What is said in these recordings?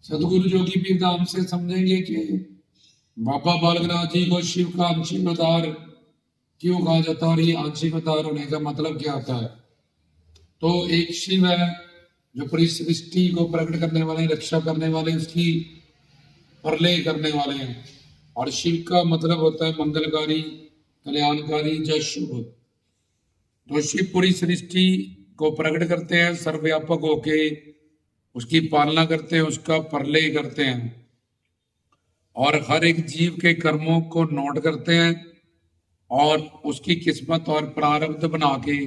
सदगुरु जोगी पीर धाम से समझेंगे कि बाबा बालकनाथ जी को शिव का आंशिक अवतार क्यों कहा जाता है और ये आंशिक अवतार होने का मतलब क्या होता है। तो एक शिव है जो पूरी सृष्टि को प्रकट करने वाले, रक्षा करने वाले, उसकी प्रलय करने वाले हैं। और शिव का मतलब होता है मंगलकारी, कल्याणकारी या शुभ। तो शिव पूरी सृष्टि को प्रकट करते हैं, सर्वव्यापक होके उसकी पालना करते हैं, उसका प्रलय करते हैं और हर एक जीव के कर्मों को नोट करते हैं और उसकी किस्मत और प्रारब्ध बना के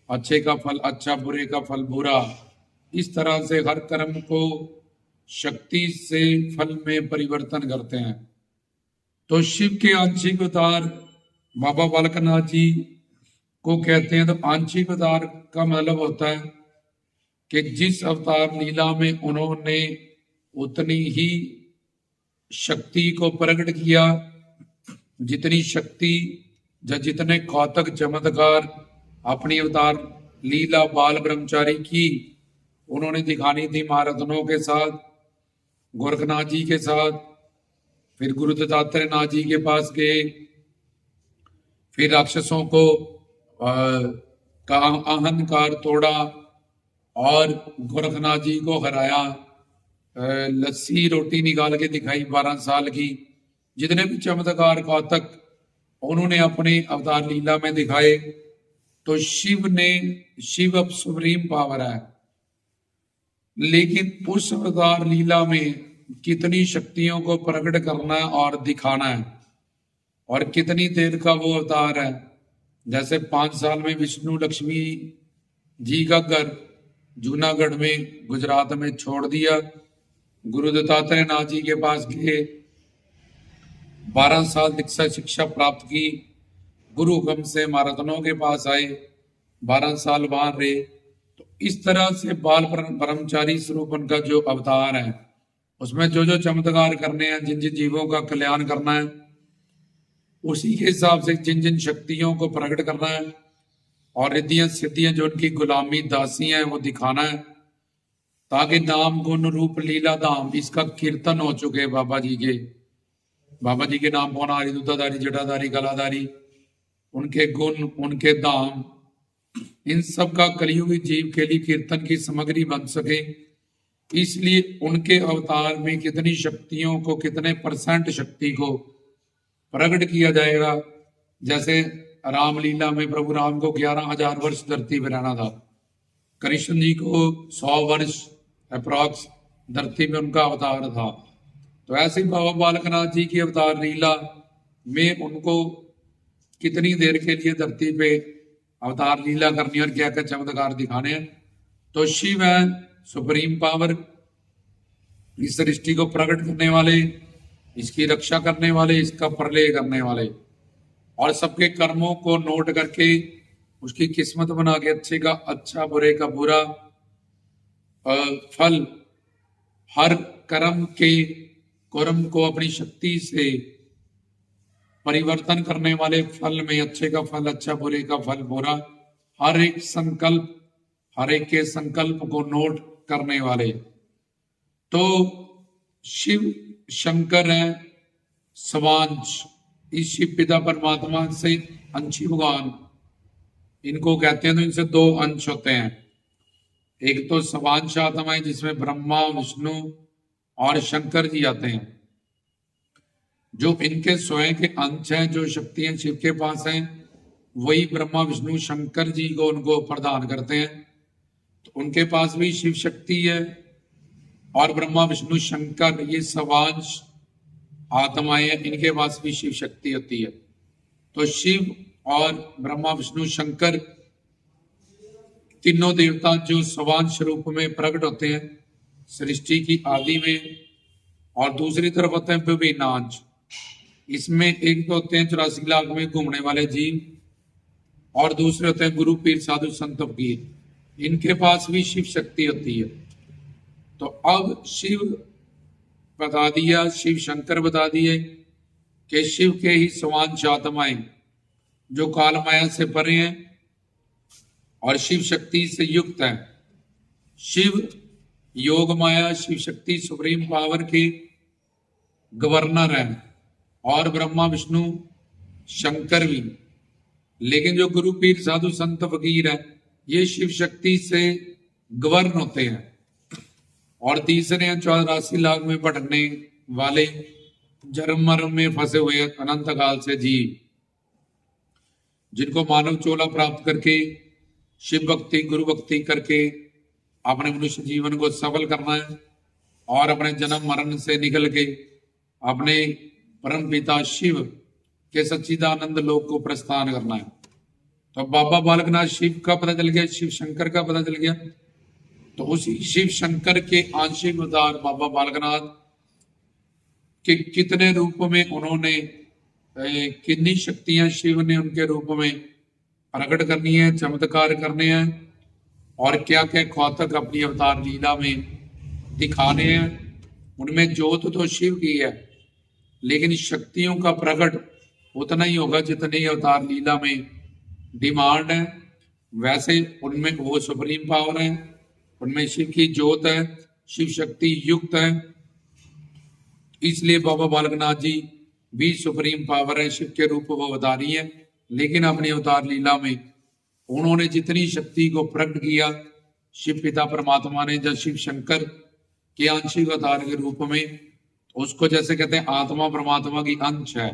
अच्छे का फल अच्छा, बुरे का फल बुरा, इस तरह से हर कर्म को शक्ति से फल में परिवर्तन करते हैं। तो शिव के आंशिक अवतार बाबा बालकनाथ जी को कहते हैं। तो आंशिक अवतार का मतलब होता है कि जिस अवतार लीला में उन्होंने उतनी ही शक्ति को प्रकट किया, जितनी शक्ति या जितने कौतक चमत्कार अपनी अवतार लीला बाल ब्रह्मचारी की उन्होंने दिखानी थी महारत्नों के साथ, गोरखनाथ जी के साथ। फिर गुरु दत्तात्रेय नाथ जी के पास गए, फिर राक्षसों को का अहंकार तोड़ा और गोरखनाथ जी को हराया, लस्सी रोटी निकाल के दिखाई 12 साल की। जितने भी चमत्कार कौतक उन्होंने अपने अवतार लीला में दिखाए। तो शिव अब सुप्रीम पावर है, लेकिन उस अवतार लीला में कितनी शक्तियों को प्रकट करना और दिखाना है और कितनी देर का वो अवतार है। जैसे 5 साल में विष्णु लक्ष्मी जी का घर जूनागढ़ में गुजरात में छोड़ दिया, गुरु दत्तात्रेय नाथ जी के पास गए, 12 साल दीक्षा शिक्षा प्राप्त की, गुरु हुक्म से महारत्नों के पास आए, 12 साल वहां रहे। तो इस तरह से बाल ब्रह्मचारी स्वरूप उनका जो अवतार है, उसमें जो जो चमत्कार करने हैं, जिन जिन जीवों का कल्याण करना है, उसी के हिसाब से जिन जिन शक्तियों को प्रकट करना है और रिद्धियां सिद्धियां जो उनकी गुलामी दासी हैं वो दिखाना है, ताकि नाम गुण रूप लीला धाम इसका कीर्तन हो चुके बाबा जी के नाम पौनारी, दूधाधारी, जटाधारी, कलाधारी, उनके गुण, उनके धाम, इन सब का कलियुगी जीव के लिए कीर्तन की सामग्री बन सके। इसलिए उनके अवतार में कितनी शक्तियों को, कितने % शक्ति को प्रकट किया जाएगा। जैसे रामलीला में प्रभु राम को 11,000 वर्ष धरती पर रहना था, कृष्ण जी को 100 वर्ष अप्रॉक्स धरती में उनका अवतार था। तो ऐसे ही बाबा बालकनाथ जी की अवतार लीला में उनको कितनी देर के लिए धरती पे अवतार लीला करनी और क्या क्या चमत्कार दिखाने हैं। तो शिव है सुप्रीम पावर, इस सृष्टि को प्रकट करने वाले, इसकी रक्षा करने वाले, इसका प्रलय करने वाले और सबके कर्मों को नोट करके उसकी किस्मत बना के अच्छे का अच्छा, बुरे का बुरा फल, हर कर्म को अपनी शक्ति से परिवर्तन करने वाले, फल में अच्छे का फल अच्छा, बुरे का फल बुरा, हर एक के संकल्प को नोट करने वाले। तो शिव शंकर है स्वांश, इस शिव पिता परमात्मा से अंशी भगवान इनको कहते हैं। तो इनसे 2 अंश होते हैं, एक तो स्वांश आत्मा है जिसमें ब्रह्मा, विष्णु और शंकर जी आते हैं। जो इनके स्वयं के अंश हैं, जो शक्तियां शिव के पास हैं, वही ब्रह्मा, विष्णु, शंकर जी को उनको प्रदान करते हैं। तो उनके पास भी शिव शक्ति है और ब्रह्मा, विष्णु, शंकर ये स्वांश आत्माएं हैं, इनके पास भी शिव शक्ति होती है। तो शिव और ब्रह्मा, विष्णु, शंकर तीनों देवता जो स्वांश रूप में प्रकट होते हैं सृष्टि की आदि में, और दूसरी तरफ होते हैं विभिन्न अंश। इसमें एक तो होते हैं 84 लाख में घूमने वाले जीव और दूसरे होते हैं गुरु पीर साधु संत फकीर, इनके पास भी शिव शक्ति होती है। तो अब शिव बता दिया, शिव शंकर बता दिए कि शिव के ही स्वांश आत्माएं जो काल माया से परे हैं और शिव शक्ति से युक्त है। शिव योग माया शिव शक्ति सुप्रीम पावर के गवर्नर हैं, और ब्रह्मा विष्णु शंकर भी। लेकिन जो गुरु पीर साधु संत फकीर है, ये शिव शक्ति से गवर्न होते हैं। और तीसरे हैं 84 लाख में भटकने वाले, जन्म मरण में फंसे हुए अनंत काल से जीव, जिनको मानव चोला प्राप्त करके शिव भक्ति गुरु भक्ति करके अपने मनुष्य जीवन को सफल करना है, और अपने जन्म मरण से निकल के अपने परम पिता शिव के सच्चिदानंद लोक को प्रस्थान करना है। तो बाबा बालकनाथ शिव का पता चल गया, शिव शंकर का पता चल गया। तो उसी शिव शंकर के आंशिक अवतार बाबा बालकनाथ के कितने रूप में उन्होंने कितनी शक्तियां शिव ने उनके रूप में प्रकट करनी है, चमत्कार करने हैं, और क्या क्या कौतक अपनी अवतार लीला में दिखाने हैं। उनमें जोत तो शिव की है, लेकिन शक्तियों का प्रकट उतना ही होगा जितनी अवतार लीला में डिमांड है। वैसे उनमें वो सुप्रीम पावर है, उनमें शिव की जोत है, शिव शक्ति युक्त है। इसलिए बाबा बालकनाथ जी भी सुप्रीम पावर है, शिव के रूप वो अवतारी है। लेकिन अपनी अवतार लीला में उन्होंने जितनी शक्ति को प्रकट किया, शिव पिता परमात्मा ने जब शिव शंकर के आंशिक अवतार के रूप में, उसको जैसे कहते हैं आत्मा परमात्मा की अंश है,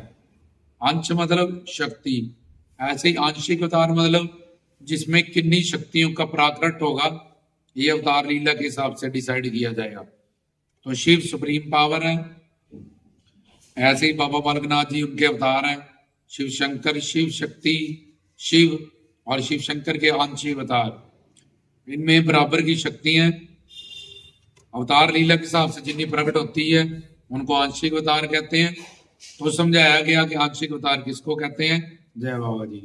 अंश मतलब शक्ति, ऐसे ही आंशिक अवतार मतलब जिसमें किन्नी शक्तियों का प्राकट होगा, ये अवतार लीला के हिसाब से डिसाइड किया जाएगा। तो शिव सुप्रीम पावर है, ऐसे ही बाबा बालकनाथ जी उनके अवतार हैं। शिव शंकर, शिव शक्ति, शिव और शिव शंकर के आंशिक अवतार, इनमें बराबर की शक्ति है। अवतार लीला के हिसाब से जितनी प्रकट होती है उनको आंशिक अवतार कहते हैं। तो समझाया गया कि आंशिक अवतार किसको कहते हैं। जय बाबा जी।